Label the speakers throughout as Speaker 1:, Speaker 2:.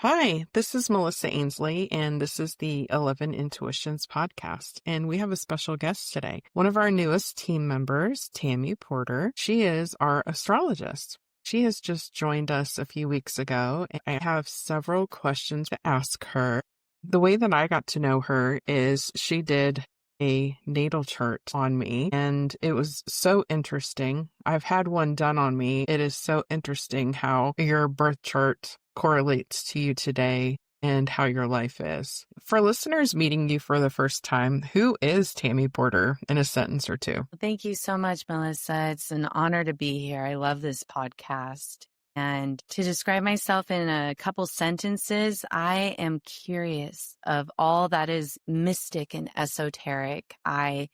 Speaker 1: Hi, this is Melissa Ainsley, and this is the 11 Intuitions podcast. And we have a special guest today, one of our newest team members, Tammy Porter. She is our astrologist. She has just joined us a few weeks ago, and I have several questions to ask her. The way that I got to know her is she did a natal chart on me, and it was so interesting. I've had one done on me. It is so interesting how your birth chart correlates to you today and how your life is. For listeners meeting you for the first time, who is Tammy Porter in a sentence or two?
Speaker 2: Thank you so much, Melissa. It's an honor to be here. I love this podcast. And to describe myself in a couple sentences, I am curious of all that is mystic and esoteric. I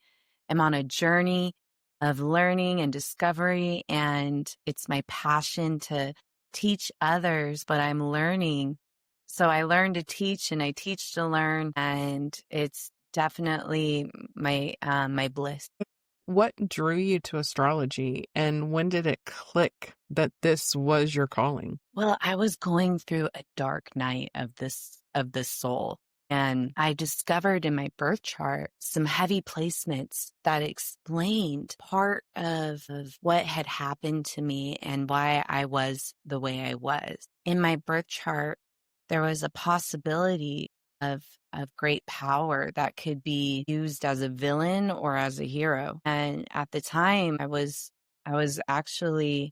Speaker 2: am on a journey of learning and discovery, and it's my passion to teach others, but I'm learning. So I learn to teach and I teach to learn, and it's definitely my bliss.
Speaker 1: What drew you to astrology, and when did it click that this was your calling?
Speaker 2: Well, I was going through a dark night of the soul, and I discovered in my birth chart some heavy placements that explained part of what had happened to me and why I was the way I was. In my birth chart, there was a possibility of great power that could be used as a villain or as a hero. And at the time, I was actually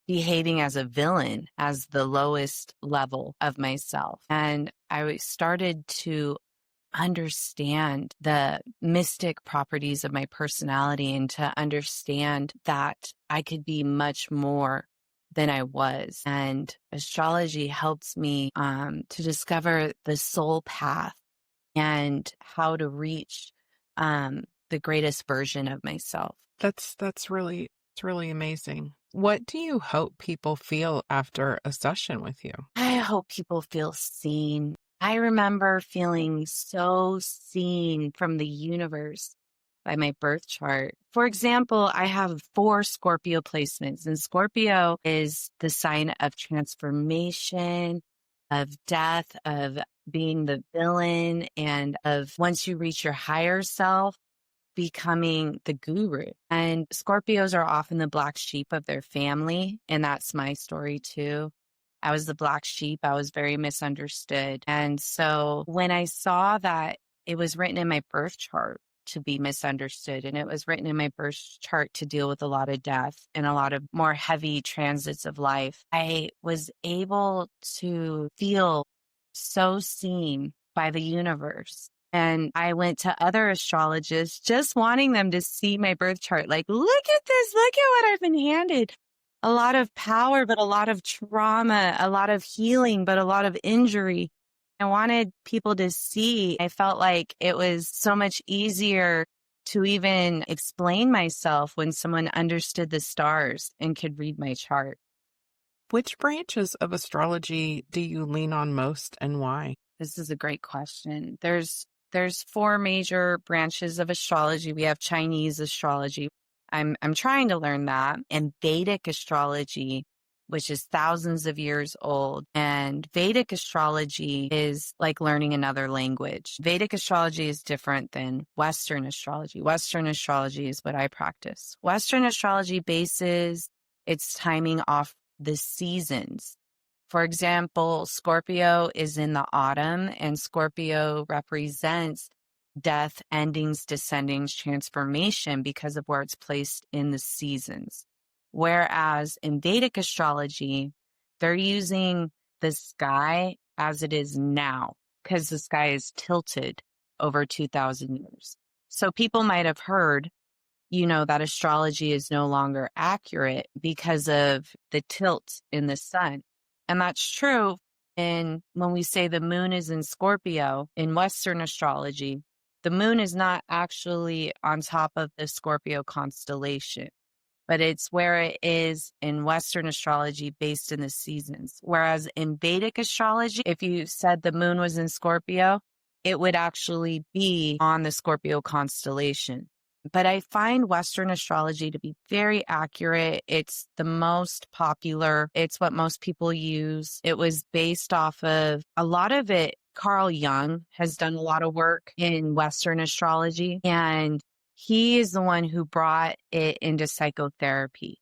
Speaker 2: behaving as a villain, as the lowest level of myself. And I started to understand the mystic properties of my personality and to understand that I could be much more than I was. And astrology helps me to discover the soul path and how to reach the greatest version of myself.
Speaker 1: It's really amazing. What do you hope people feel after a session with you?
Speaker 2: I hope people feel seen. I remember feeling so seen from the universe by my birth chart. For example, I have 4 Scorpio placements, and Scorpio is the sign of transformation, of death, of being the villain, and of once you reach your higher self, becoming the guru. And Scorpios are often the black sheep of their family, and that's my story too. I was the black sheep. I was very misunderstood. And so when I saw that it was written in my birth chart to be misunderstood, and it was written in my birth chart to deal with a lot of death and a lot of more heavy transits of life, I was able to feel so seen by the universe. And I went to other astrologists just wanting them to see my birth chart. Like, look at this. Look at what I've been handed. A lot of power, but a lot of trauma, a lot of healing, but a lot of injury. I wanted people to see. I felt like it was so much easier to even explain myself when someone understood the stars and could read my chart.
Speaker 1: Which branches of astrology do you lean on most and why?
Speaker 2: This is a great question. There's 4 major branches of astrology. We have Chinese astrology. I'm trying to learn that, and Vedic astrology, which is thousands of years old. And Vedic astrology is like learning another language. Vedic astrology is different than Western astrology. Western astrology is what I practice. Western astrology bases its timing off the seasons. For example, Scorpio is in the autumn, and Scorpio represents death, endings, descendings, transformation because of where it's placed in the seasons. Whereas in Vedic astrology, they're using the sky as it is now because the sky is tilted over 2,000 years. So people might have heard, that astrology is no longer accurate because of the tilt in the sun. And that's true. And when we say the moon is in Scorpio in Western astrology, the moon is not actually on top of the Scorpio constellation, but it's where it is in Western astrology based in the seasons. Whereas in Vedic astrology, if you said the moon was in Scorpio, it would actually be on the Scorpio constellation. But I find Western astrology to be very accurate. It's the most popular. It's what most people use. It was based off of a lot of it. Carl Jung has done a lot of work in Western astrology, and he is the one who brought it into psychotherapy.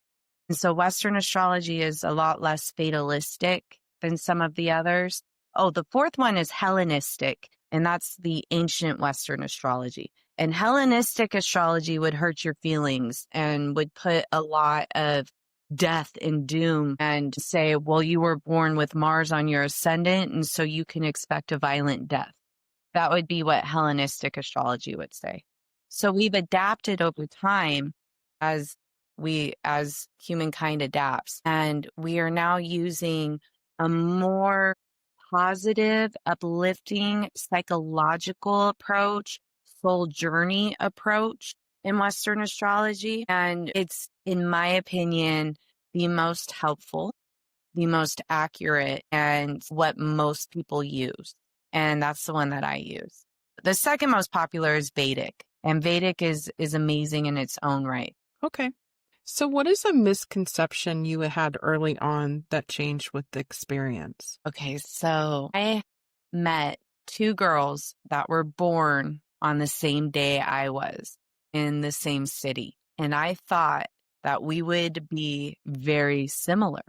Speaker 2: And so Western astrology is a lot less fatalistic than some of the others. Oh, the fourth one is Hellenistic, and that's the ancient Western astrology. And Hellenistic astrology would hurt your feelings and would put a lot of death and doom and say, well, you were born with Mars on your ascendant, and so you can expect a violent death. That would be what Hellenistic astrology would say. So we've adapted over time as humankind adapts. And we are now using a more positive, uplifting, psychological approach, soul journey approach in Western astrology. And it's, in my opinion, the most helpful, the most accurate, and what most people use. And that's the one that I use. The second most popular is Vedic, and Vedic is amazing in its own right.
Speaker 1: Okay. So what is a misconception you had early on that changed with the experience?
Speaker 2: Okay, so I met two girls that were born on the same day I was in the same city. And I thought that we would be very similar.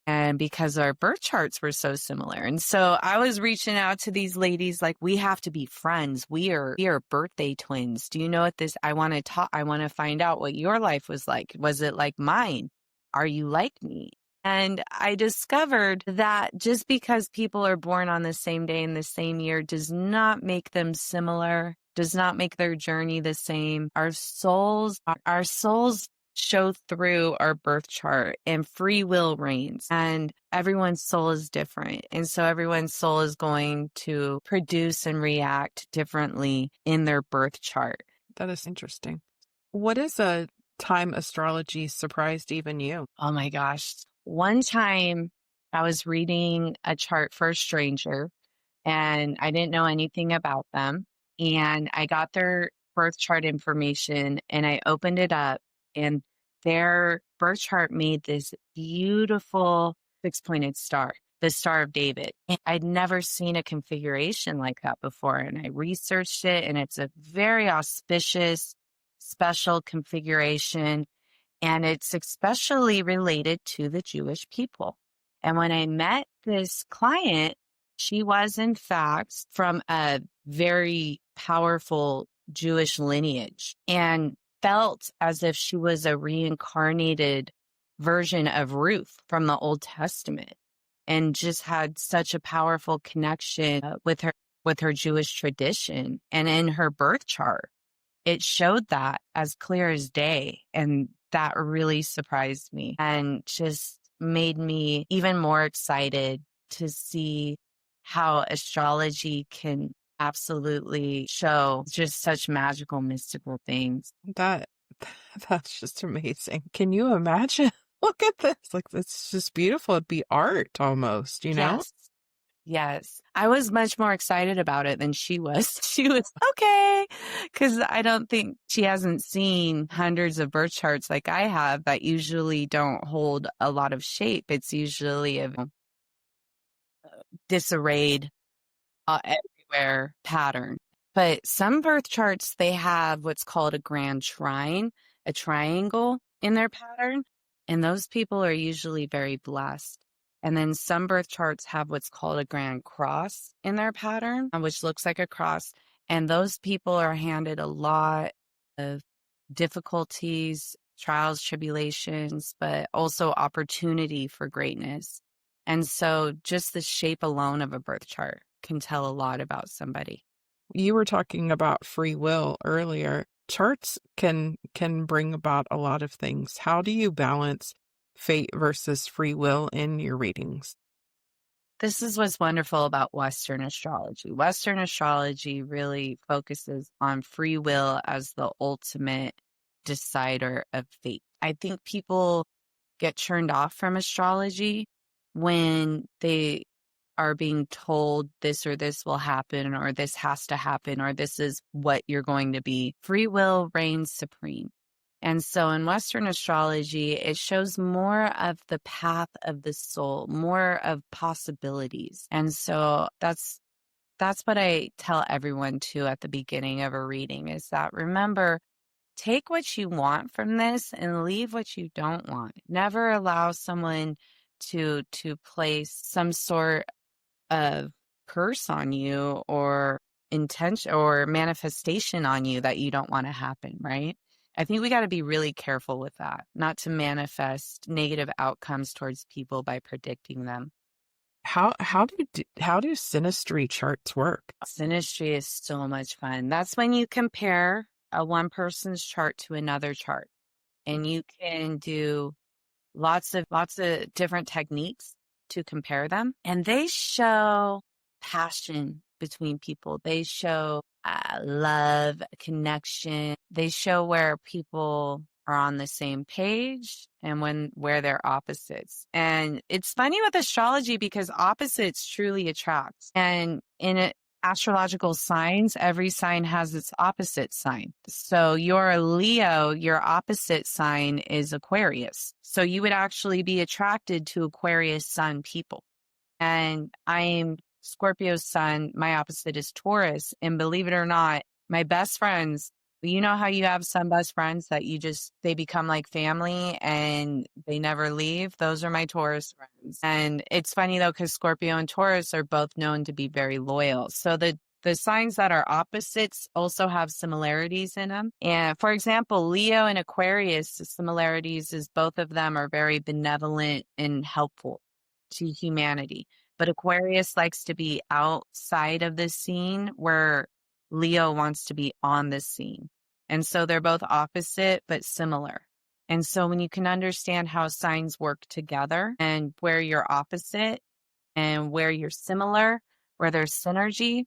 Speaker 2: And because our birth charts were so similar. And so I was reaching out to these ladies like, we have to be friends. We are birthday twins. Do you know what this? I want to find out what your life was like. Was it like mine? Are you like me? And I discovered that just because people are born on the same day in the same year does not make them similar, does not make their journey the same. Our souls show through our birth chart, and free will reigns, and everyone's soul is different. And so everyone's soul is going to produce and react differently in their birth chart.
Speaker 1: That is interesting. What is a time astrology surprised even you?
Speaker 2: Oh my gosh. One time I was reading a chart for a stranger, and I didn't know anything about them. And I got their birth chart information, and I opened it up, and their birth chart made this beautiful six-pointed star, the Star of David. And I'd never seen a configuration like that before. And I researched it, and it's a very auspicious, special configuration. And it's especially related to the Jewish people. And when I met this client, she was, in fact, from a very powerful Jewish lineage and felt as if she was a reincarnated version of Ruth from the Old Testament, and just had such a powerful connection with her Jewish tradition. And in her birth chart, it showed that as clear as day. And that really surprised me and just made me even more excited to see how astrology can absolutely show just such magical, mystical things.
Speaker 1: That's just amazing. Can you imagine? Look at this. Like, it's just beautiful. It'd be art almost, you know?
Speaker 2: Yes. I was much more excited about it than she was. She was okay. Cause I don't think she hasn't seen hundreds of birth charts like I have that usually don't hold a lot of shape. It's usually a disarrayed, everywhere pattern. But some birth charts, they have what's called a grand trine, a triangle in their pattern. And those people are usually very blessed. And then some birth charts have what's called a grand cross in their pattern, which looks like a cross. And those people are handed a lot of difficulties, trials, tribulations, but also opportunity for greatness. And so just the shape alone of a birth chart can tell a lot about somebody.
Speaker 1: You were talking about free will earlier. Charts can bring about a lot of things. How do you balance fate versus free will in your readings?
Speaker 2: This is what's wonderful about Western astrology. Western astrology really focuses on free will as the ultimate decider of fate. I think people get turned off from astrology when they are being told this or this will happen, or this has to happen, or this is what you're going to be. Free will reigns supreme. And so in Western astrology, it shows more of the path of the soul, more of possibilities. And so that's what I tell everyone too at the beginning of a reading, is that, remember, take what you want from this and leave what you don't want. Never allow someone to place some sort of curse on you, or intention or manifestation on you that you don't want to happen, right? I think we got to be really careful with that, not to manifest negative outcomes towards people by predicting them.
Speaker 1: How do synastry charts work?
Speaker 2: Synastry is so much fun. That's when you compare one person's chart to another chart, and you can do lots of different techniques to compare them, and they show passion between people. They show love, connection. They show where people are on the same page and where they're opposites. And it's funny with astrology because opposites truly attract. And in astrological signs, every sign has its opposite sign. So you're a Leo, your opposite sign is Aquarius. So you would actually be attracted to Aquarius sun people. And I'm Scorpio sun. My opposite is Taurus. And believe it or not, my best friends, you know how you have some best friends that they become like family and they never leave? Those are my Taurus friends. And it's funny though, because Scorpio and Taurus are both known to be very loyal. So the signs that are opposites also have similarities in them. And for example, Leo and Aquarius, the similarities is both of them are very benevolent and helpful to humanity. But Aquarius likes to be outside of the scene, where Leo wants to be on the scene. And so they're both opposite, but similar. And so when you can understand how signs work together, and where you're opposite and where you're similar, where there's synergy,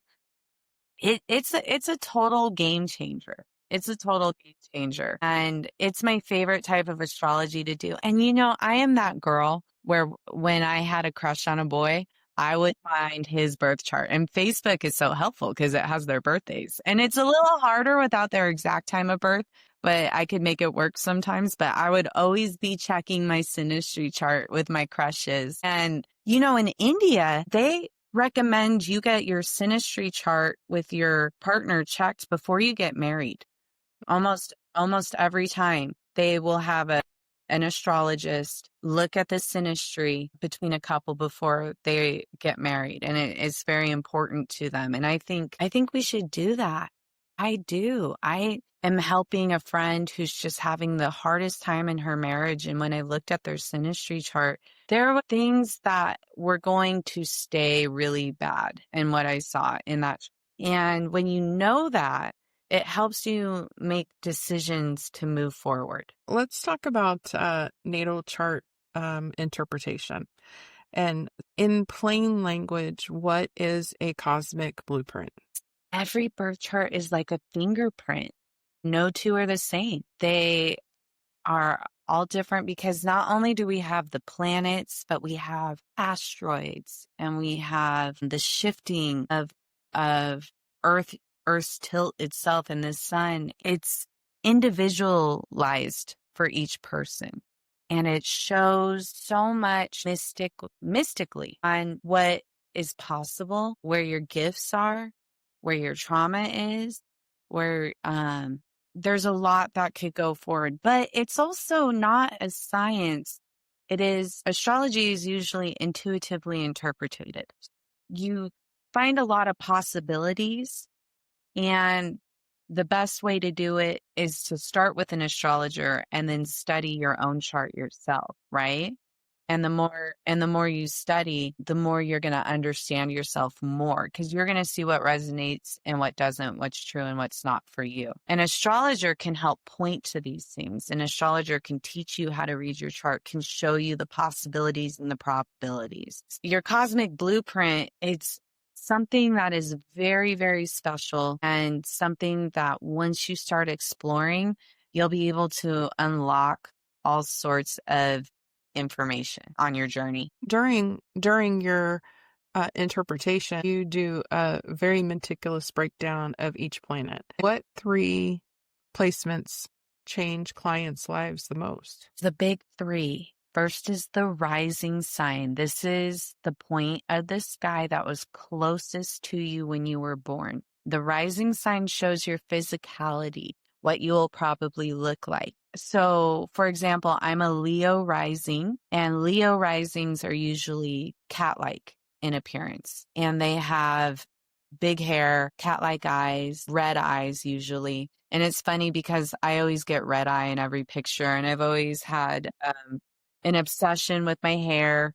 Speaker 2: it's a total game changer. It's a total game changer. And it's my favorite type of astrology to do. And I am that girl where when I had a crush on a boy, I would find his birth chart. And Facebook is so helpful because it has their birthdays. And it's a little harder without their exact time of birth, but I could make it work sometimes. But I would always be checking my synastry chart with my crushes. And, in India, they recommend you get your synastry chart with your partner checked before you get married. Almost every time they will have an astrologist look at the synastry between a couple before they get married, and it's very important to them. And I think we should do that. I do. I am helping a friend who's just having the hardest time in her marriage, and when I looked at their synastry chart, there were things that were going to stay really bad in what I saw in that. And when you know that, it helps you make decisions to move forward.
Speaker 1: Let's talk about natal chart interpretation. And in plain language, what is a cosmic blueprint?
Speaker 2: Every birth chart is like a fingerprint. No two are the same. They are all different because not only do we have the planets, but we have asteroids, and we have the shifting of Earth's tilt itself and the sun. It's individualized for each person. And it shows so much mystically on what is possible, where your gifts are, where your trauma is, where there's a lot that could go forward. But it's also not a science. Astrology is usually intuitively interpreted. You find a lot of possibilities, and the best way to do it is to start with an astrologer and then study your own chart yourself, right? And the more you study, the more you're going to understand yourself more, because you're going to see what resonates and what doesn't, what's true and what's not for you. An astrologer can help point to these things. An astrologer can teach you how to read your chart, can show you the possibilities and the probabilities. Your cosmic blueprint, it's something that is very, very special, and something that once you start exploring, you'll be able to unlock all sorts of information on your journey.
Speaker 1: During your interpretation, you do a very meticulous breakdown of each planet. What 3 placements change clients' lives the most?
Speaker 2: The big 3. First is the rising sign. This is the point of the sky that was closest to you when you were born. The rising sign shows your physicality, what you will probably look like. So, for example, I'm a Leo rising, and Leo risings are usually cat-like in appearance, and they have big hair, cat-like eyes, red eyes usually. And it's funny because I always get red eye in every picture, and I've always had an obsession with my hair,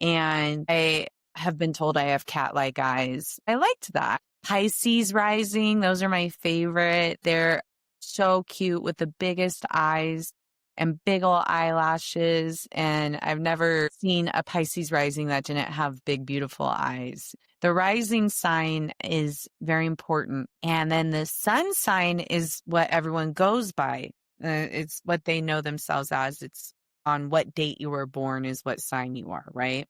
Speaker 2: and I have been told I have cat-like eyes. I liked that. Pisces rising, those are my favorite. They're so cute with the biggest eyes and big old eyelashes. And I've never seen a Pisces rising that didn't have big, beautiful eyes. The rising sign is very important. And then the sun sign is what everyone goes by. It's what they know themselves as. It's on what date you were born is what sign you are, right?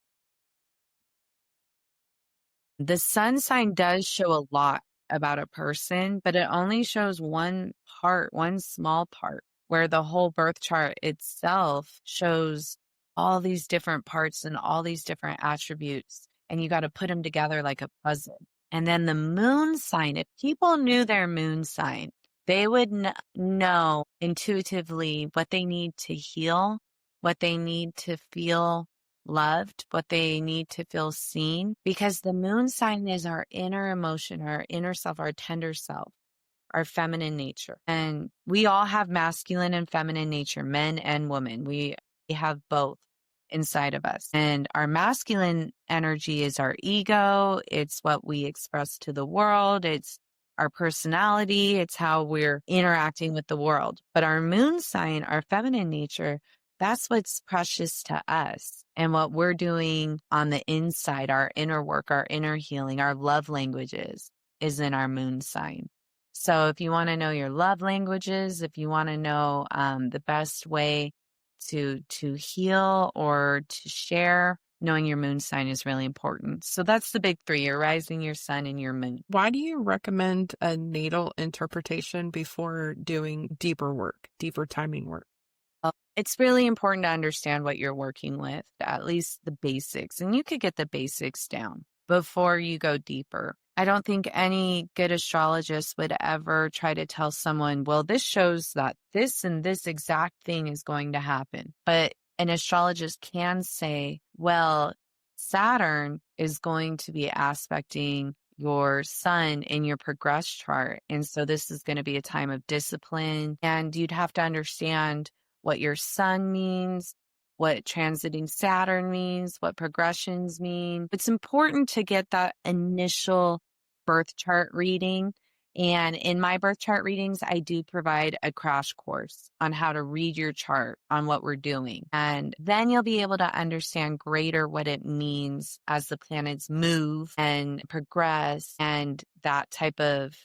Speaker 2: The sun sign does show a lot about a person, but it only shows one part, one small part, where the whole birth chart itself shows all these different parts and all these different attributes. And you got to put them together like a puzzle. And then the moon sign, if people knew their moon sign, they would know intuitively what they need to heal, what they need to feel loved, what they need to feel seen, because the moon sign is our inner emotion, our inner self, our tender self, our feminine nature. And we all have masculine and feminine nature, men and women. We have both inside of us. And our masculine energy is our ego. It's what we express to the world. It's our personality. It's how we're interacting with the world. But our moon sign, our feminine nature, that's what's precious to us. And what we're doing on the inside, our inner work, our inner healing, our love languages is in our moon sign. So if you want to know your love languages, if you want to know the best way to heal or to share, knowing your moon sign is really important. So that's the big 3, your rising, your sun, and your moon.
Speaker 1: Why do you recommend a natal interpretation before doing deeper work, deeper timing work?
Speaker 2: It's really important to understand what you're working with, at least the basics. And you could get the basics down before you go deeper. I don't think any good astrologist would ever try to tell someone, well, this shows that this and this exact thing is going to happen. But an astrologist can say, well, Saturn is going to be aspecting your sun in your progress chart. And so this is going to be a time of discipline. And you'd have to understand what your sun means, what transiting Saturn means, what progressions mean. It's important to get that initial birth chart reading. And in my birth chart readings, I do provide a crash course on how to read your chart, on what we're doing. And then you'll be able to understand greater what it means as the planets move and progress, and that type of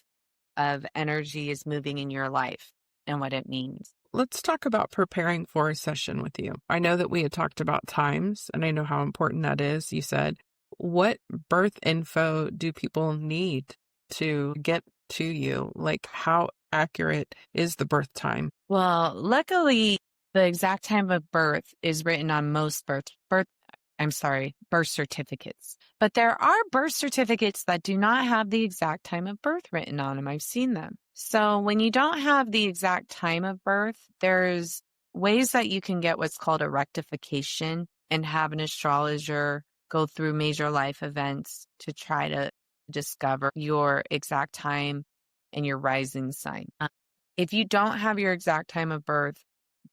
Speaker 2: energy is moving in your life and what it means.
Speaker 1: Let's talk about preparing for a session with you. I know that we had talked about times, and I know how important that is. You said, what birth info do people need to get to you? Like, how accurate is the birth time?
Speaker 2: Well, luckily, the exact time of birth is written on most birth certificates. But there are birth certificates that do not have the exact time of birth written on them. I've seen them. So when you don't have the exact time of birth, there's ways that you can get what's called a rectification and have an astrologer go through major life events to try to discover your exact time and your rising sign. If you don't have your exact time of birth,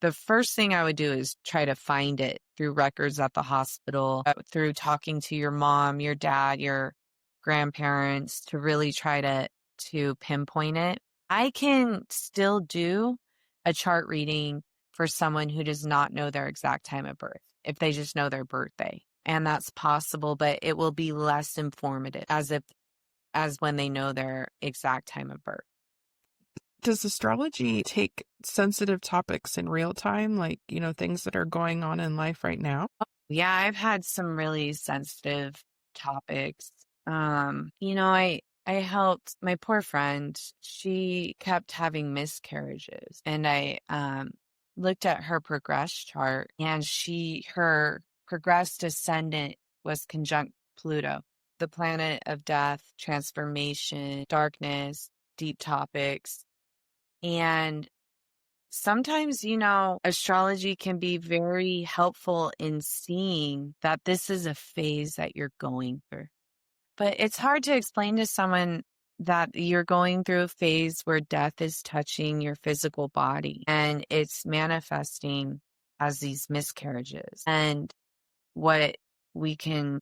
Speaker 2: the first thing I would do is try to find it through records at the hospital, through talking to your mom, your dad, your grandparents, to really try to pinpoint it. I can still do a chart reading for someone who does not know their exact time of birth, if they just know their birthday. And that's possible, but it will be less informative as when they know their exact time of birth.
Speaker 1: Does astrology take sensitive topics in real time, like, things that are going on in life right now?
Speaker 2: Yeah, I've had some really sensitive topics. I helped my poor friend. She kept having miscarriages, and I looked at her progress chart, and her progressed ascendant was conjunct Pluto, the planet of death, transformation, darkness, deep topics. And sometimes, astrology can be very helpful in seeing that this is a phase that you're going through. But it's hard to explain to someone that you're going through a phase where death is touching your physical body and it's manifesting as these miscarriages. And what we can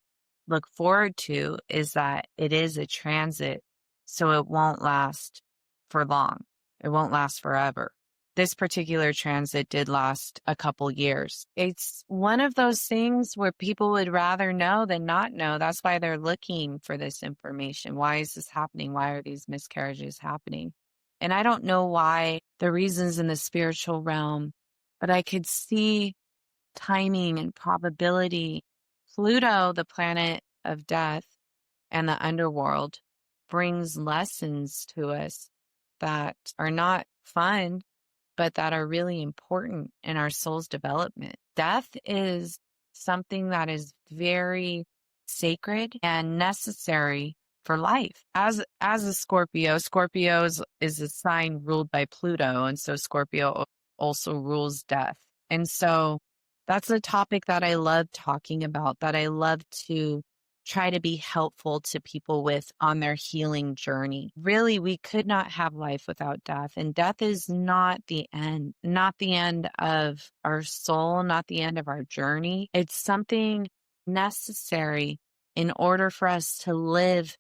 Speaker 2: look forward to is that it is a transit, so it won't last for long. It won't last forever. This particular transit did last a couple years. It's one of those things where people would rather know than not know. That's why they're looking for this information. Why is this happening? Why are these miscarriages happening? And I don't know why the reasons in the spiritual realm, but I could see timing and probability. Pluto, the planet of death and the underworld, brings lessons to us that are not fun, but that are really important in our soul's development. Death is something that is very sacred and necessary for life. As a Scorpio, is a sign ruled by Pluto, and so Scorpio also rules death. And so that's a topic that I love talking about, that I love to try to be helpful to people with on their healing journey. Really, we could not have life without death. And death is not the end of our soul, not the end of our journey. It's something necessary in order for us to live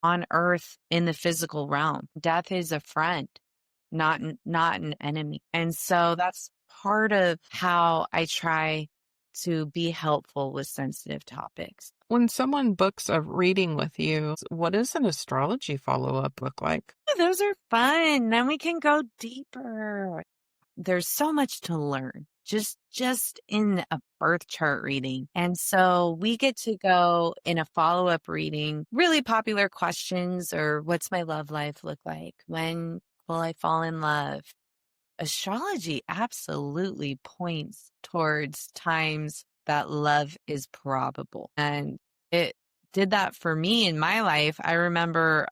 Speaker 2: on earth in the physical realm. Death is a friend, not an enemy. And so that's part of how I try to be helpful with sensitive topics.
Speaker 1: When someone books a reading with you, what does an astrology follow-up look like?
Speaker 2: Those are fun. Then we can go deeper. There's so much to learn just in a birth chart reading. And so we get to go in a follow-up reading, really popular questions, or what's my love life look like? When will I fall in love? Astrology absolutely points towards times that love is probable. And it did that for me in my life. I remember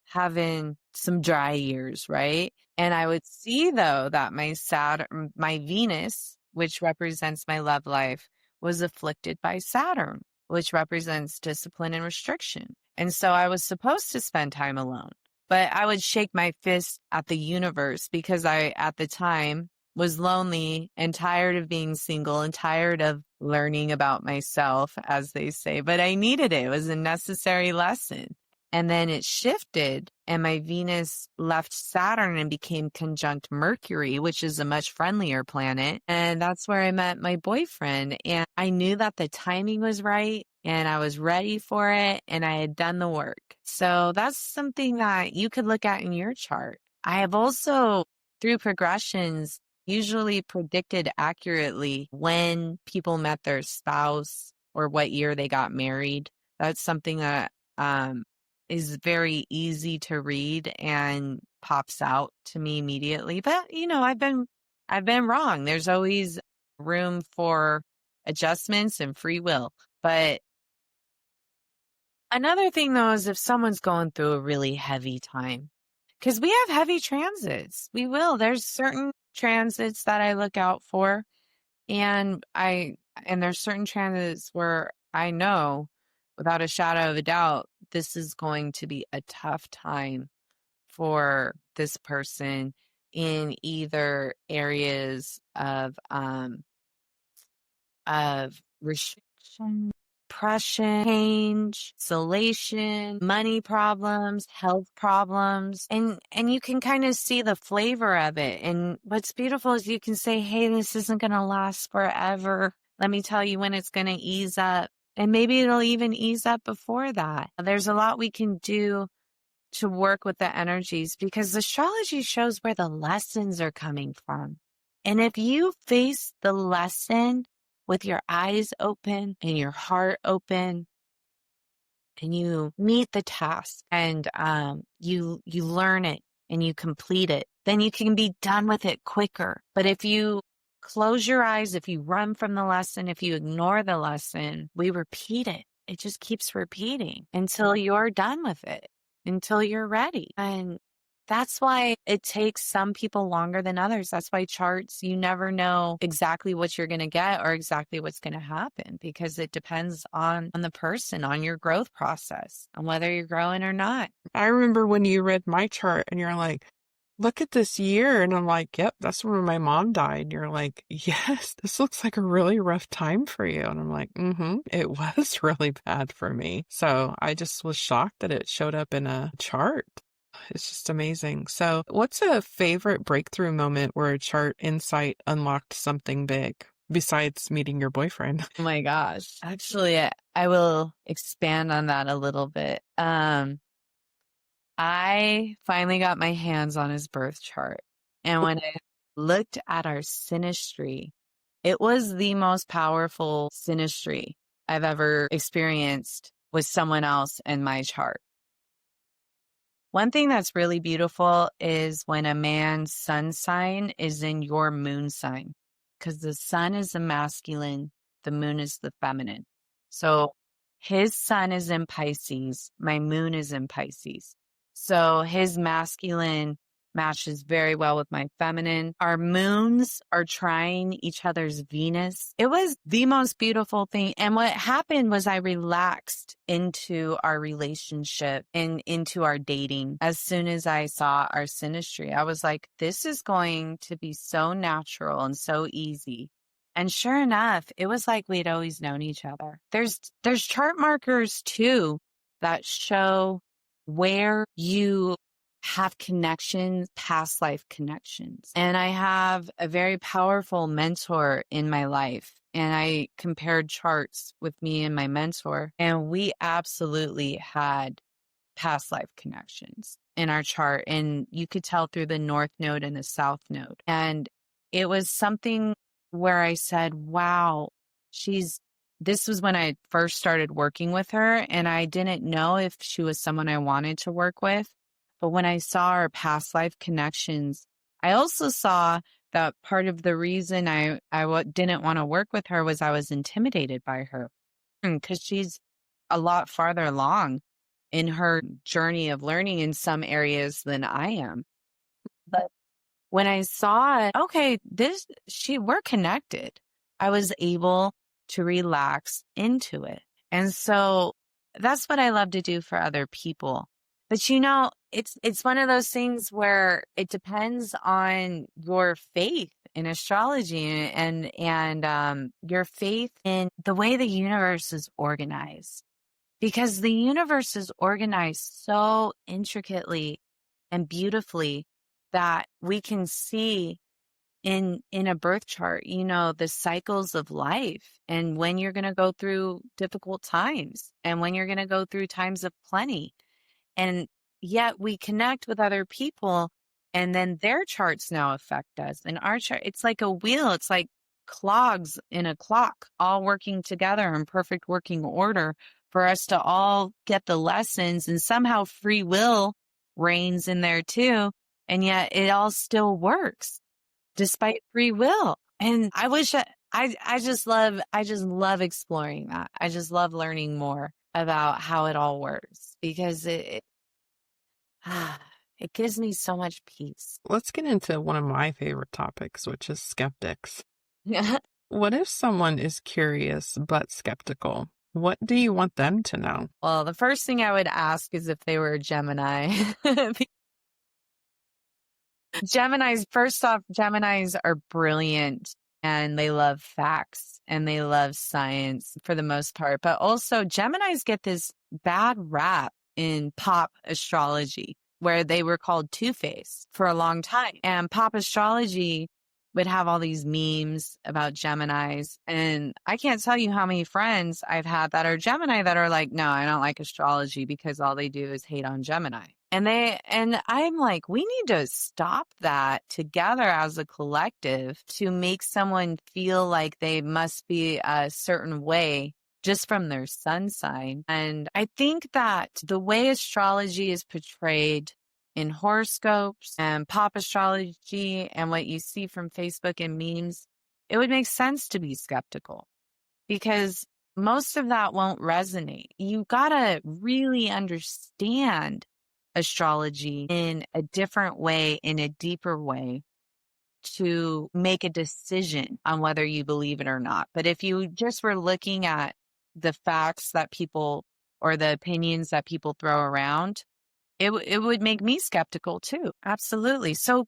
Speaker 2: having some dry years, right? And I would see, though, that my Venus, which represents my love life, was afflicted by Saturn, which represents discipline and restriction. And so I was supposed to spend time alone. But I would shake my fist at the universe because I, at the time, was lonely and tired of being single and tired of learning about myself, as they say. But I needed it. It was a necessary lesson. And then it shifted, and my Venus left Saturn and became conjunct Mercury, which is a much friendlier planet. And that's where I met my boyfriend. And I knew that the timing was right, and I was ready for it, and I had done the work. So that's something that you could look at in your chart. I have also, through progressions, usually predicted accurately when people met their spouse or what year they got married. That's something that is very easy to read and pops out to me immediately. But, I've been wrong. There's always room for adjustments and free will. But another thing, though, is if someone's going through a really heavy time, because we have heavy transits. We will. There's certain transits that I look out for. And there's certain transits where I know without a shadow of a doubt, this is going to be a tough time for this person in either areas of restriction, depression, change, isolation, money problems, health problems. And you can kind of see the flavor of it. And what's beautiful is you can say, hey, this isn't going to last forever. Let me tell you when it's going to ease up. And maybe it'll even ease up before that. There's a lot we can do to work with the energies because astrology shows where the lessons are coming from. And if you face the lesson with your eyes open and your heart open, and you meet the task and you learn it and you complete it, then you can be done with it quicker. But if you close your eyes, if you run from the lesson, if you ignore the lesson, we repeat it. It just keeps repeating until you're done with it, until you're ready. And that's why it takes some people longer than others. That's why charts, you never know exactly what you're going to get or exactly what's going to happen, because it depends on the person, on your growth process, on whether you're growing or not.
Speaker 1: I remember when you read my chart and you're like, look at this year. And I'm like, yep, that's when my mom died. And you're like, yes, this looks like a really rough time for you. And I'm like, it was really bad for me. So I just was shocked that it showed up in a chart. It's just amazing. So what's a favorite breakthrough moment where a chart insight unlocked something big besides meeting your boyfriend?
Speaker 2: Oh my gosh. Actually, I will expand on that a little bit. I finally got my hands on his birth chart. And when I looked at our synastry, it was the most powerful synastry I've ever experienced with someone else in my chart. One thing that's really beautiful is when a man's sun sign is in your moon sign, because the sun is the masculine, the moon is the feminine. So his sun is in Pisces, my moon is in Pisces. So his masculine matches very well with my feminine. Our moons are trying each other's Venus. It was the most beautiful thing. And what happened was I relaxed into our relationship and into our dating as soon as I saw our synastry. I was like, this is going to be so natural and so easy. And sure enough, it was like we'd always known each other. There's chart markers too that show where you have connections, past life connections. And I have a very powerful mentor in my life. And I compared charts with me and my mentor, and we absolutely had past life connections in our chart. And you could tell through the north node and the south node. And it was something where I said, wow, this was when I first started working with her, and I didn't know if she was someone I wanted to work with. But when I saw our past life connections, I also saw that part of the reason I didn't want to work with her was I was intimidated by her, because she's a lot farther along in her journey of learning in some areas than I am. But when I saw it, okay, we're connected, I was able to relax into it. And so that's what I love to do for other people. But it's one of those things where it depends on your faith in astrology and your faith in the way the universe is organized. Because the universe is organized so intricately and beautifully that we can see in a birth chart, the cycles of life and when you're going to go through difficult times and when you're going to go through times of plenty. And yet we connect with other people, and then their charts now affect us. And our chart, it's like a wheel. It's like clogs in a clock, all working together in perfect working order for us to all get the lessons. And somehow free will reigns in there too. And yet it all still works despite free will. And I wish I just love exploring that. I just love learning more about how it all works, because it gives me so much peace.
Speaker 1: Let's get into one of my favorite topics, which is skeptics. What if someone is curious but skeptical? What do you want them to know?
Speaker 2: Well, the first thing I would ask is if they were a Gemini. First off, Geminis are brilliant and they love facts and they love science for the most part. But also, Geminis get this bad rap in pop astrology where they were called two-faced for a long time. And pop astrology would have all these memes about Geminis. And I can't tell you how many friends I've had that are Gemini that are like, no, I don't like astrology because all they do is hate on Gemini. And I'm like, we need to stop that together as a collective to make someone feel like they must be a certain way just from their sun sign. And I think that the way astrology is portrayed in horoscopes and pop astrology and what you see from Facebook and memes, it would make sense to be skeptical because most of that won't resonate. You gotta really understand astrology in a different way, in a deeper way, to make a decision on whether you believe it or not. But if you just were looking at the facts that people or the opinions that people throw around, it would make me skeptical too. Absolutely. So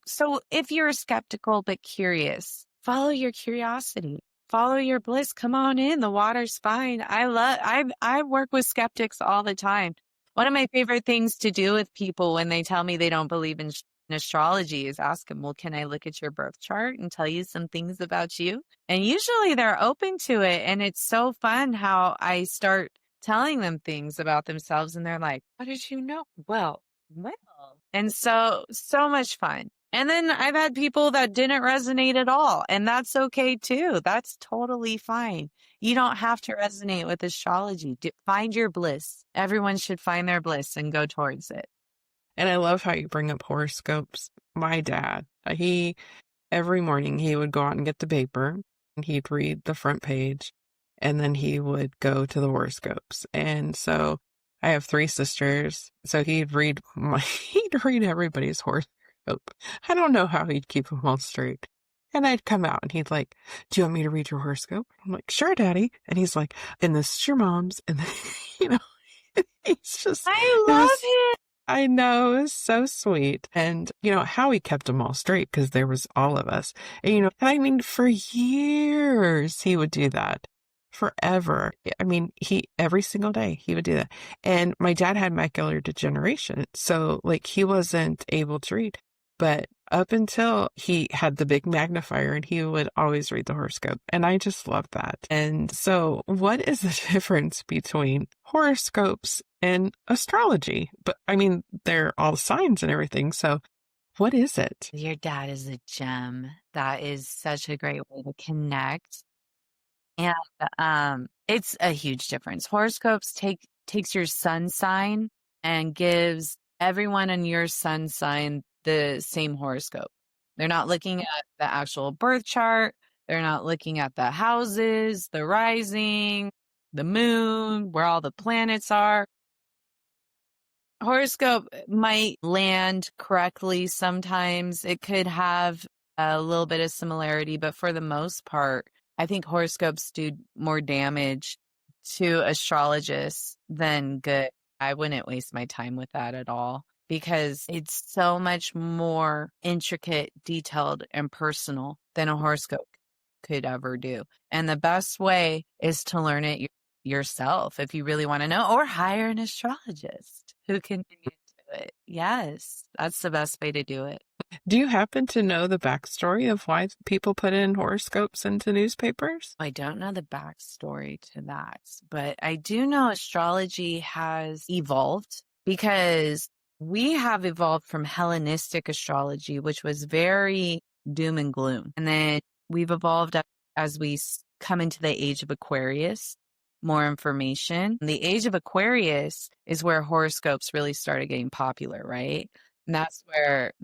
Speaker 2: if you're skeptical but curious, follow your curiosity. Follow your bliss. Come on in. The water's fine. I work with skeptics all the time. One of my favorite things to do with people when they tell me they don't believe in astrology is ask them, well, can I look at your birth chart and tell you some things about you? And usually they're open to it. And it's so fun how I start telling them things about themselves and they're like, how did you know? Well. And so much fun. And then I've had people that didn't resonate at all, and that's okay too. That's totally fine. You don't have to resonate with astrology. Find your bliss. Everyone should find their bliss and go towards it.
Speaker 1: And I love how you bring up horoscopes. My dad, every morning he would go out and get the paper and he'd read the front page and then he would go to the horoscopes. And so I have 3 sisters, so he'd read everybody's horoscope. I don't know how he'd keep them all straight. And I'd come out and he'd like, do you want me to read your horoscope? I'm like, sure, Daddy. And he's like, and this is your mom's. And then, he's just,
Speaker 2: I love it.
Speaker 1: I know, it was so sweet. And, how he kept them all straight because there was all of us. And, I mean, for years he would do that. Forever. I mean, every single day he would do that. And my dad had macular degeneration. So he wasn't able to read, but up until he had the big magnifier and he would always read the horoscope. And I just love that. And so what is the difference between horoscopes and astrology? But I mean, they're all signs and everything. So what is it?
Speaker 2: Your dad is a gem. That is such a great way to connect. And it's a huge difference. Horoscopes takes your sun sign and gives everyone in your sun sign the same horoscope. They're not looking at the actual birth chart. They're not looking at the houses, the rising, the moon, where all the planets are. Horoscope might land correctly sometimes. It could have a little bit of similarity, but for the most part, I think horoscopes do more damage to astrologists than good. I wouldn't waste my time with that at all because it's so much more intricate, detailed, and personal than a horoscope could ever do. And the best way is to learn it yourself if you really want to know, or hire an astrologist who can do it. Yes, that's the best way to do it.
Speaker 1: Do you happen to know the backstory of why people put in horoscopes into newspapers?
Speaker 2: I don't know the backstory to that, but I do know astrology has evolved because we have evolved from Hellenistic astrology, which was very doom and gloom. And then we've evolved as we come into the age of Aquarius, more information. The age of Aquarius is where horoscopes really started getting popular, right? And that's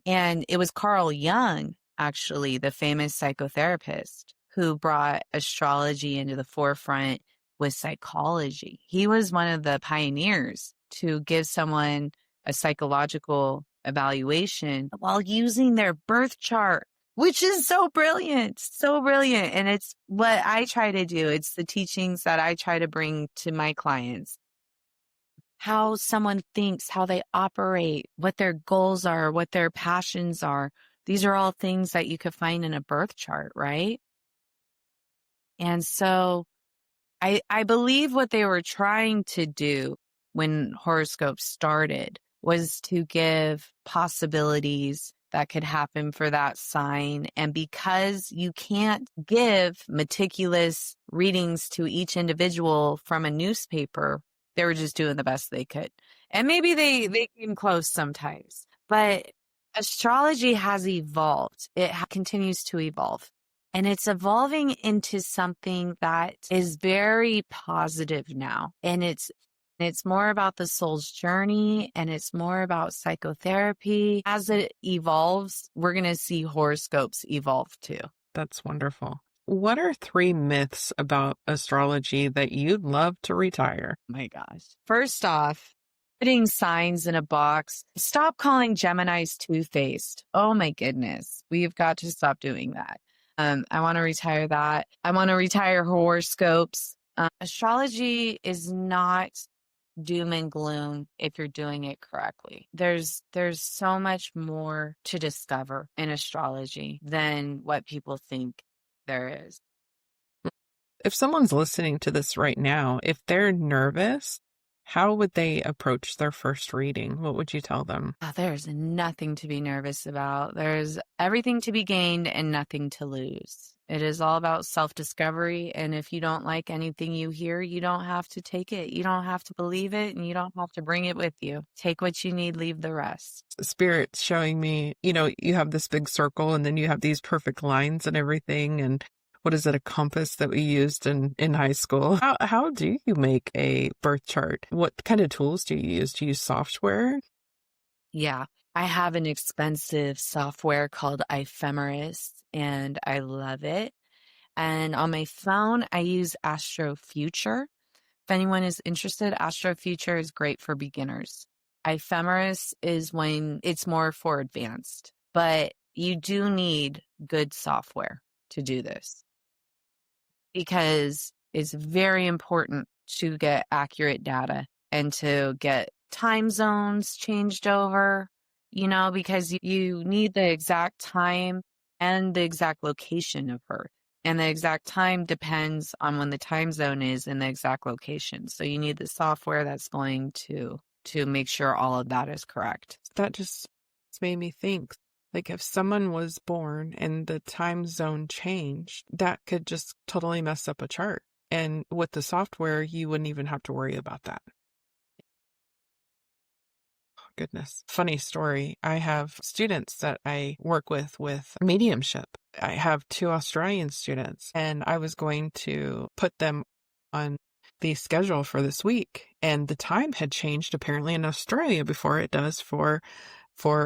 Speaker 2: and it was Carl Jung, actually, the famous psychotherapist, who brought astrology into the forefront with psychology. He was one of the pioneers to give someone a psychological evaluation while using their birth chart, which is so brilliant, so brilliant. And it's what I try to do. It's the teachings that I try to bring to my clients. How someone thinks, how they operate, what their goals are, what their passions are. These are all things that you could find in a birth chart, right? And so I believe what they were trying to do when horoscopes started was to give possibilities that could happen for that sign. And because you can't give meticulous readings to each individual from a newspaper, they were just doing the best they could. And maybe they came close sometimes. But astrology has evolved. It continues to evolve. And it's evolving into something that is very positive now. And it's more about the soul's journey, and it's more about psychotherapy. As it evolves, we're going to see horoscopes evolve too.
Speaker 1: That's wonderful. What are 3 myths about astrology that you'd love to retire?
Speaker 2: My gosh. First off, putting signs in a box. Stop calling Geminis two-faced. Oh my goodness. We've got to stop doing that. I want to retire that. I want to retire horoscopes. Astrology is not doom and gloom if you're doing it correctly. There's so much more to discover in astrology than what people think there is.
Speaker 1: If someone's listening to this right now, if they're nervous, how would they approach their first reading? What would you tell them?
Speaker 2: Oh, there's nothing to be nervous about. There's everything to be gained and nothing to lose. It is all about self-discovery. And if you don't like anything you hear, you don't have to take it. You don't have to believe it, and you don't have to bring it with you. Take what you need, leave the rest.
Speaker 1: Spirit's showing me, you have this big circle and then you have these perfect lines and everything. And what is it, a compass that we used in high school? How do you make a birth chart? What kind of tools do you use? Do you use software?
Speaker 2: Yeah, I have an expensive software called Ephemeris, and I love it. And on my phone, I use Astrofuture. If anyone is interested, Astrofuture is great for beginners. Ephemeris is when it's more for advanced, but you do need good software to do this, because it's very important to get accurate data and to get time zones changed over, because you need the exact time and the exact location of birth. And the exact time depends on when the time zone is and the exact location. So you need the software that's going to make sure all of that is correct.
Speaker 1: That just made me think, like, if someone was born and the time zone changed, that could just totally mess up a chart. And with the software, you wouldn't even have to worry about that. Oh, goodness. Funny story. I have students that I work with mediumship. I have 2 Australian students, and I was going to put them on the schedule for this week. And the time had changed apparently in Australia before it does for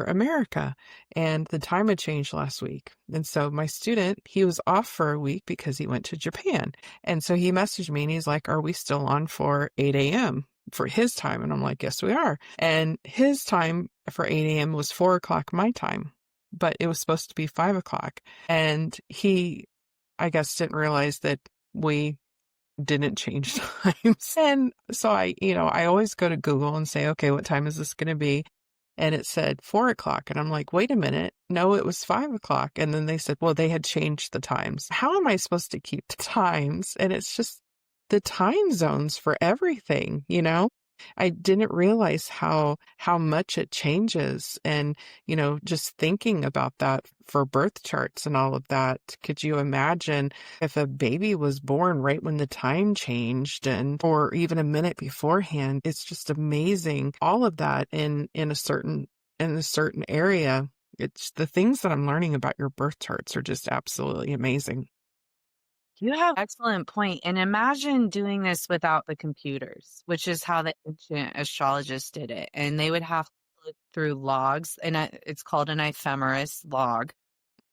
Speaker 1: America. And the time had changed last week. And so my student, he was off for a week because he went to Japan. And so he messaged me and he's like, are we still on for 8 a.m. for his time? And I'm like, yes, we are. And his time for 8 a.m. was 4 o'clock my time, but it was supposed to be 5 o'clock. And he, I guess, didn't realize that we didn't change times. And so I always go to Google and say, okay, what time is this going to be? And it said 4 o'clock. And I'm like, wait a minute. No, it was 5 o'clock. And then they said, well, they had changed the times. How am I supposed to keep the times? And it's just the time zones for everything, I didn't realize how much it changes. And, just thinking about that for birth charts and all of that, could you imagine if a baby was born right when the time changed or even a minute beforehand? It's just amazing. All of that in a certain area. It's the things that I'm learning about your birth charts are just absolutely amazing.
Speaker 2: You have an excellent point. And imagine doing this without the computers, which is how the ancient astrologists did it. And they would have to look through logs, and it's called an ephemeris log.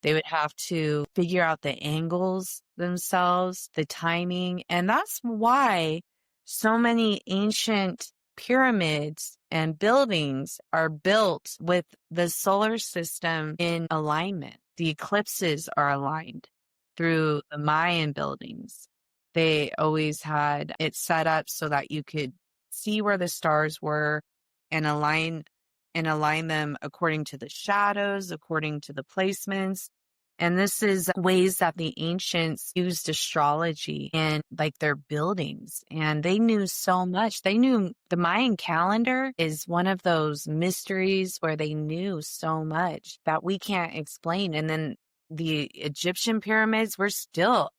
Speaker 2: They would have to figure out the angles themselves, the timing. And that's why so many ancient pyramids and buildings are built with the solar system in alignment. The eclipses are aligned. Through the Mayan buildings, they always had it set up so that you could see where the stars were and align them according to the shadows, according to the placements. And this is ways that the ancients used astrology in like their buildings. And they knew so much. They knew the Mayan calendar is one of those mysteries where they knew so much that we can't explain. And then the Egyptian pyramids, we're still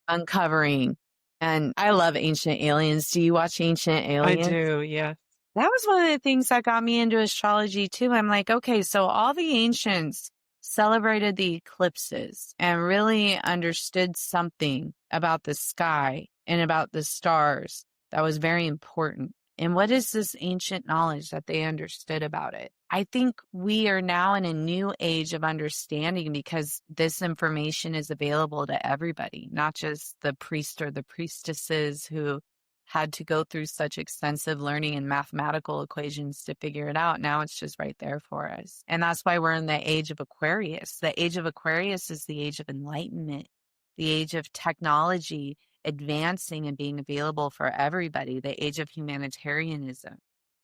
Speaker 2: uncovering. And I love Ancient Aliens. Do you watch Ancient Aliens?
Speaker 1: I do, yeah.
Speaker 2: That was one of the things that got me into astrology too. I'm like, okay, so all the ancients celebrated the eclipses and really understood something about the sky and about the stars that was very important. And what is this ancient knowledge that they understood about it? I think we are now in a new age of understanding because this information is available to everybody, not just the priest or the priestesses who had to go through such extensive learning and mathematical equations to figure it out. Now it's just right there for us. And that's why we're in the age of Aquarius. The age of Aquarius is the age of enlightenment, the age of technology advancing and being available for everybody, the age of humanitarianism,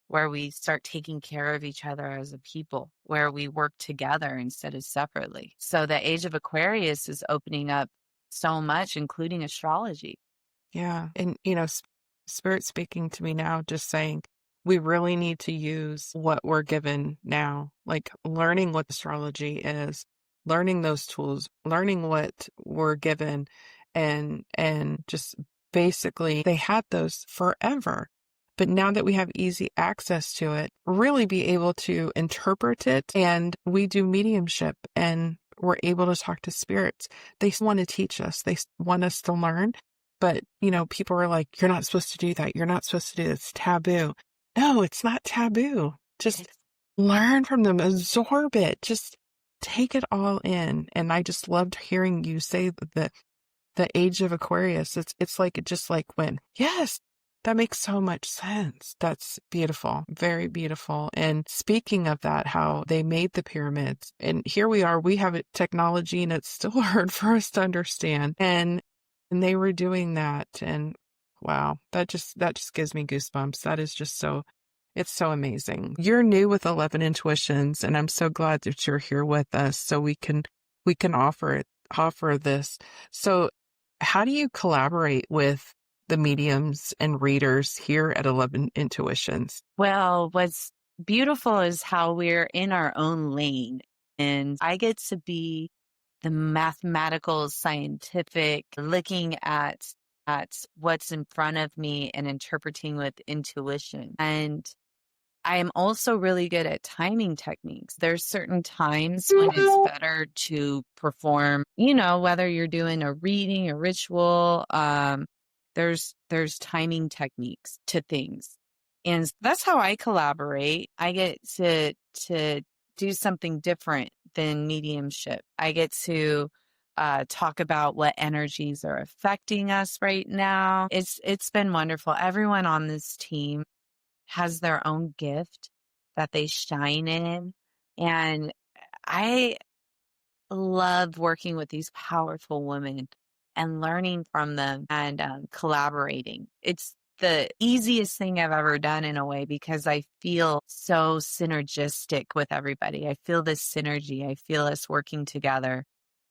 Speaker 2: where we start taking care of each other as a people, where we work together instead of separately. So the age of Aquarius is opening up so much, including astrology.
Speaker 1: Yeah. And, Spirit speaking to me now, just saying we really need to use what we're given now, like learning what astrology is, learning those tools, learning what we're given, and just basically they had those forever. But now that we have easy access to it, really be able to interpret it. And we do mediumship and we're able to talk to spirits. They want to teach us. They want us to learn. But, people are like, you're not supposed to do that. You're not supposed to do this. It's taboo. No, it's not taboo. Just learn from them, absorb it, just take it all in. And I just loved hearing you say that the age of Aquarius, it's like, it just like went, yes, that makes so much sense. That's beautiful. Very beautiful. And speaking of that, how they made the pyramids, and here we are, we have technology and it's still hard for us to understand. And they were doing that. And wow, that just gives me goosebumps. That is just it's so amazing. You're new with 11 Intuitions, and I'm so glad that you're here with us so we can offer this. So how do you collaborate with the mediums and readers here at 11 Intuitions?
Speaker 2: Well, what's beautiful is how we're in our own lane, and I get to be the mathematical, scientific, looking at what's in front of me and interpreting with intuition. And I am also really good at timing techniques. There's certain times when it's better to perform, whether you're doing a reading, a ritual, there's timing techniques to things. And that's how I collaborate. I get to do something different than mediumship. I get to talk about what energies are affecting us right now. It's been wonderful. Everyone on this team has their own gift that they shine in. And I love working with these powerful women and learning from them and collaborating. It's the easiest thing I've ever done in a way because I feel so synergistic with everybody. I feel this synergy. I feel us working together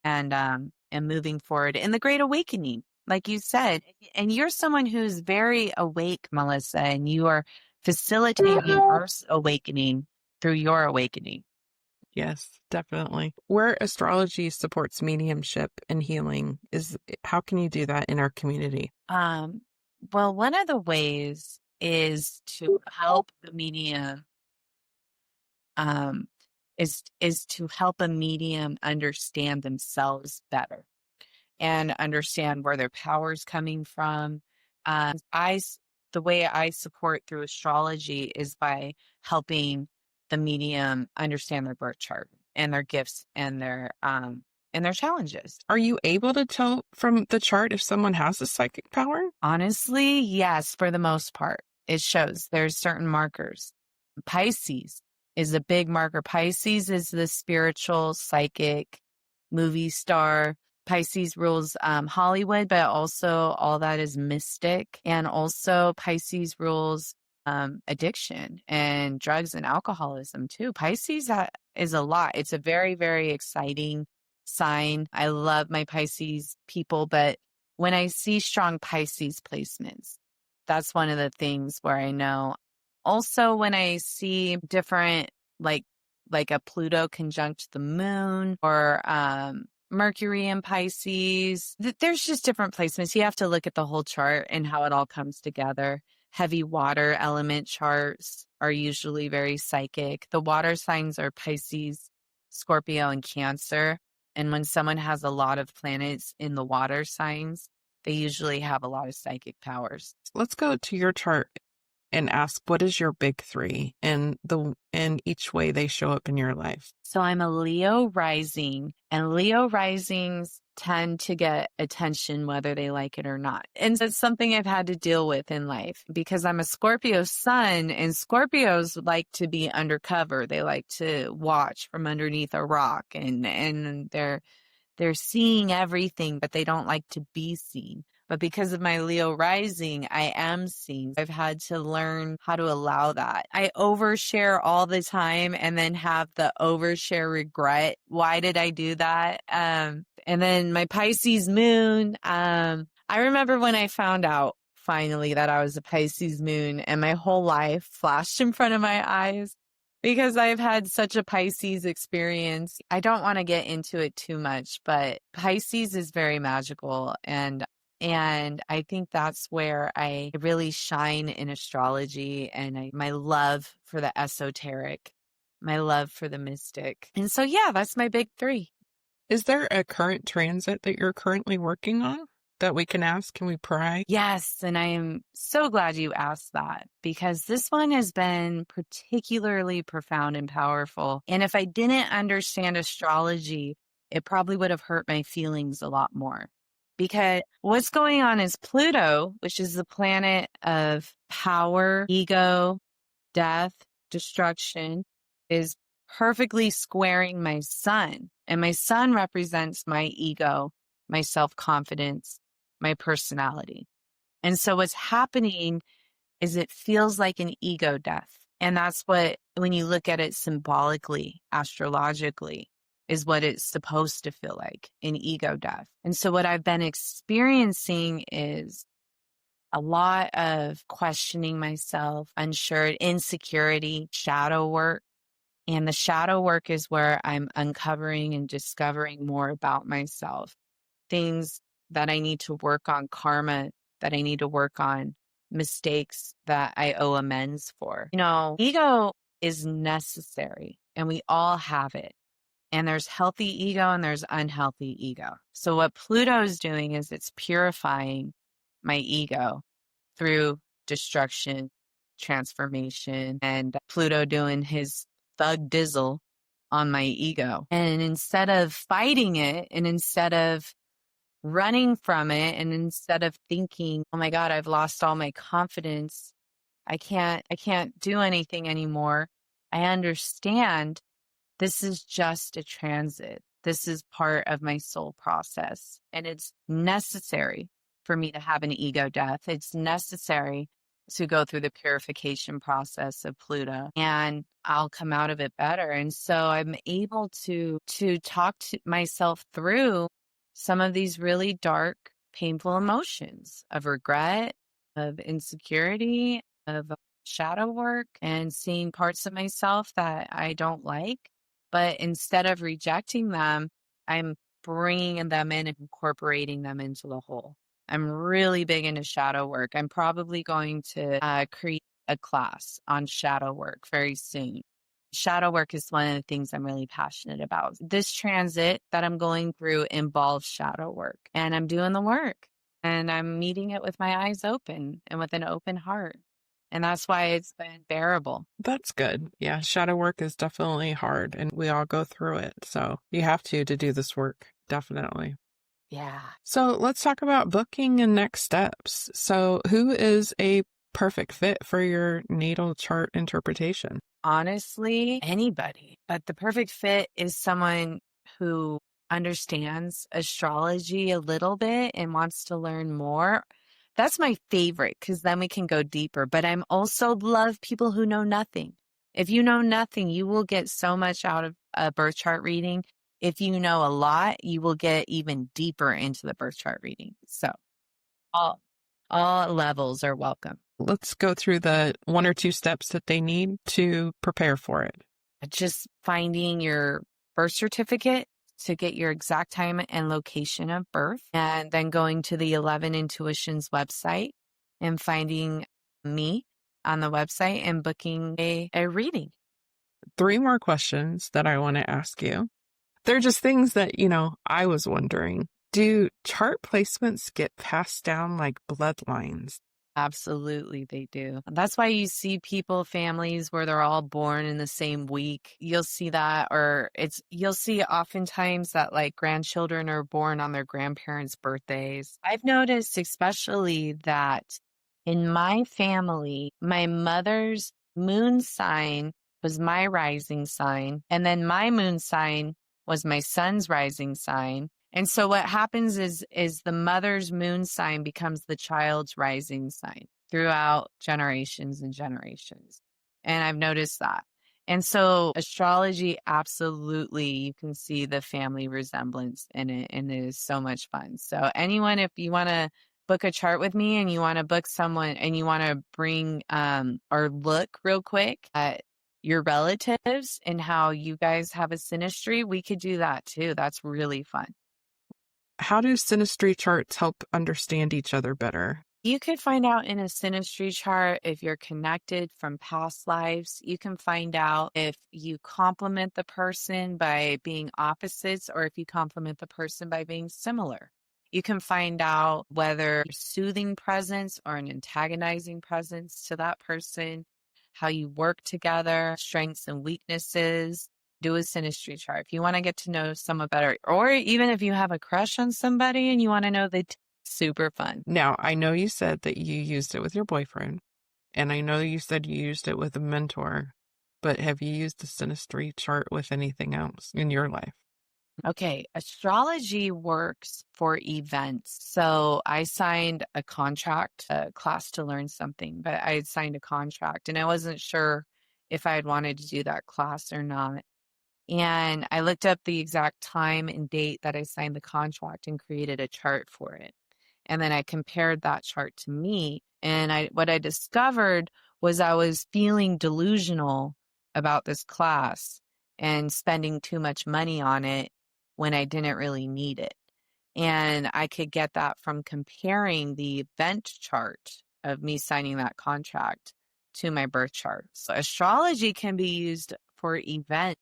Speaker 2: and moving forward in the Great Awakening, like you said. And you're someone who's very awake, Melissa, and you are facilitating Earth's awakening through your awakening.
Speaker 1: Yes, definitely. Where astrology supports mediumship and healing how can you do that in our community?
Speaker 2: Well, one of the ways is to help the medium, is to help a medium understand themselves better and understand where their power is coming from. The way I support through astrology is by helping the medium understand their birth chart and their gifts and their challenges.
Speaker 1: Are you able to tell from the chart if someone has a psychic power?
Speaker 2: Honestly, yes, for the most part. It shows there's certain markers. Pisces is a big marker. Pisces is the spiritual, psychic, movie star. Pisces rules Hollywood, but also all that is mystic. And also Pisces rules addiction and drugs and alcoholism too. Pisces is a lot. It's a very, very exciting sign. I love my Pisces people, but when I see strong Pisces placements, that's one of the things where I know. Also, when I see different, like a Pluto conjunct the moon or Mercury in Pisces, there's just different placements. You have to look at the whole chart and how it all comes together. Heavy water element charts are usually very psychic. The water signs are Pisces, Scorpio and Cancer. And when someone has a lot of planets in the water signs, they usually have a lot of psychic powers.
Speaker 1: Let's go to your chart and ask, what is your big three and each way they show up in your life?
Speaker 2: So I'm a Leo rising, and Leo risings tend to get attention whether they like it or not. And it's something I've had to deal with in life because I'm a Scorpio sun, and Scorpios like to be undercover. They like to watch from underneath a rock, and they're seeing everything, but they don't like to be seen. But because of my Leo rising, I am seen. I've had to learn how to allow that. I overshare all the time and then have the overshare regret. Why did I do that? And then my Pisces moon. I remember when I found out finally that I was a Pisces moon, and my whole life flashed in front of my eyes. Because I've had such a Pisces experience. I don't want to get into it too much, but Pisces is very magical. And I think that's where I really shine in astrology, and my love for the esoteric, my love for the mystic. And so, yeah, that's my big three.
Speaker 1: Is there a current transit that you're currently working on that we can ask? Can we pry?
Speaker 2: Yes, and I am so glad you asked that, because this one has been particularly profound and powerful. And if I didn't understand astrology, it probably would have hurt my feelings a lot more. Because what's going on is Pluto, which is the planet of power, ego, death, destruction, is perfectly squaring my sun. And my sun represents my ego, my self-confidence, my personality. And so what's happening is it feels like an ego death. And that's what, when you look at it symbolically, astrologically, is what it's supposed to feel like, an ego death. And so what I've been experiencing is a lot of questioning myself, unsure, insecurity, shadow work. And the shadow work is where I'm uncovering and discovering more about myself, things that I need to work on, karma that I need to work on, mistakes that I owe amends for. You know, ego is necessary, and we all have it. And there's healthy ego and there's unhealthy ego. So what Pluto is doing is it's purifying my ego through destruction, transformation, and Pluto doing his thug dizzle on my ego. And instead of fighting it, and instead of running from it, and instead of thinking, oh my God, I've lost all my confidence, I can't do anything anymore, I understand this is just a transit. This is part of my soul process. And it's necessary for me to have an ego death. It's necessary to go through the purification process of Pluto, and I'll come out of it better. And so I'm able to talk to myself through some of these really dark, painful emotions of regret, of insecurity, of shadow work, and seeing parts of myself that I don't like. But instead of rejecting them, I'm bringing them in and incorporating them into the whole. I'm really big into shadow work. I'm probably going to create a class on shadow work very soon. Shadow work is one of the things I'm really passionate about. This transit that I'm going through involves shadow work, and I'm doing the work, and I'm meeting it with my eyes open and with an open heart. And that's why it's been bearable.
Speaker 1: That's good. Yeah, shadow work is definitely hard, and we all go through it. So you have to do this work, definitely.
Speaker 2: Yeah.
Speaker 1: So let's talk about booking and next steps. So who is a perfect fit for your natal chart interpretation?
Speaker 2: Honestly, anybody. But the perfect fit is someone who understands astrology a little bit and wants to learn more. That's my favorite, because then we can go deeper. But I'm also love people who know nothing. If you know nothing, you will get so much out of a birth chart reading. If you know a lot, you will get even deeper into the birth chart reading. So all levels are welcome.
Speaker 1: Let's go through the 1 or 2 steps that they need to prepare for it.
Speaker 2: Just finding your birth certificate to get your exact time and location of birth, and then going to the 11 Intuitions website and finding me on the website and booking a reading.
Speaker 1: 3 more questions that I want to ask you. They're just things that, I was wondering. Do chart placements get passed down like bloodlines?
Speaker 2: Absolutely, they do. That's why you see families where they're all born in the same week. You'll see that, or you'll see oftentimes that like grandchildren are born on their grandparents' birthdays. I've noticed especially that in my family, my mother's moon sign was my rising sign, and then my moon sign was my son's rising sign. And so what happens is the mother's moon sign becomes the child's rising sign throughout generations and generations. And I've noticed that. And so astrology, absolutely, you can see the family resemblance in it, and it is so much fun. So anyone, if you want to book a chart with me and you want to book someone and you want to bring or look real quick at your relatives and how you guys have a synastry, we could do that too. That's really fun.
Speaker 1: How do synastry charts help understand each other better?
Speaker 2: You could find out in a synastry chart if you're connected from past lives. You can find out if you complement the person by being opposites or if you complement the person by being similar. You can find out whether you're soothing presence or an antagonizing presence to that person, how you work together, strengths and weaknesses. Do a synastry chart. If you want to get to know someone better, or even if you have a crush on somebody and you want to know super fun.
Speaker 1: Now, I know you said that you used it with your boyfriend, and I know you said you used it with a mentor, but have you used the synastry chart with anything else in your life?
Speaker 2: Okay, astrology works for events. So I signed a contract, a class to learn something, but I had signed a contract and I wasn't sure if I had wanted to do that class or not. And I looked up the exact time and date that I signed the contract and created a chart for it. And then I compared that chart to me. And what I discovered was I was feeling delusional about this class and spending too much money on it when I didn't really need it. And I could get that from comparing the event chart of me signing that contract to my birth chart. So astrology can be used for events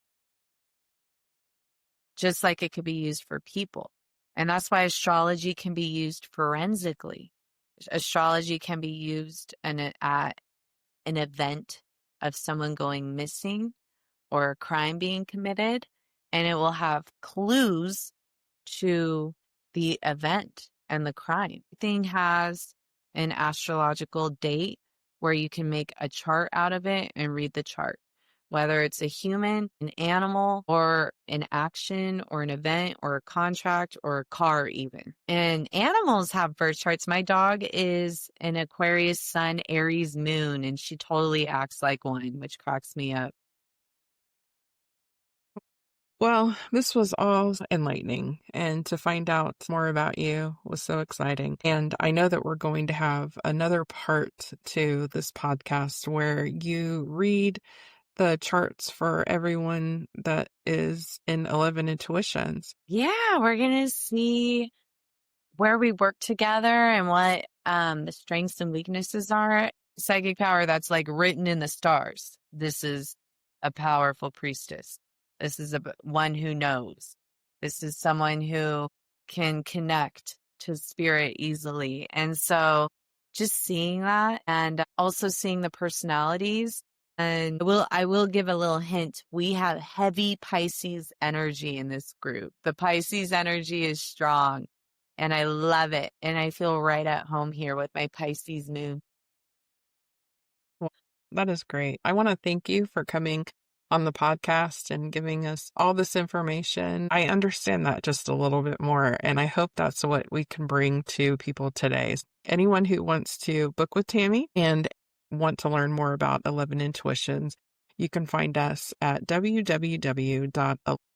Speaker 2: just like it could be used for people. And that's why astrology can be used forensically. Astrology can be used at an event of someone going missing or a crime being committed, and it will have clues to the event and the crime. Everything has an astrological date where you can make a chart out of it and read the chart. Whether it's a human, an animal, or an action, or an event, or a contract, or a car even. And animals have birth charts. My dog is an Aquarius sun, Aries moon, and she totally acts like one, which cracks me up.
Speaker 1: Well, this was all enlightening, and to find out more about you was so exciting. And I know that we're going to have another part to this podcast where you read the charts for everyone that is in 11 Intuitions.
Speaker 2: Yeah, we're going to see where we work together and what the strengths and weaknesses are. Psychic power, that's like written in the stars. This is a powerful priestess. This is one who knows. This is someone who can connect to spirit easily. And so just seeing that and also seeing the personalities. And I will give a little hint. We have heavy Pisces energy in this group. The Pisces energy is strong and I love it. And I feel right at home here with my Pisces moon.
Speaker 1: Well, that is great. I want to thank you for coming on the podcast and giving us all this information. I understand that just a little bit more, and I hope that's what we can bring to people today. Anyone who wants to book with Tammy and want to learn more about 11 Intuitions, you can find us at www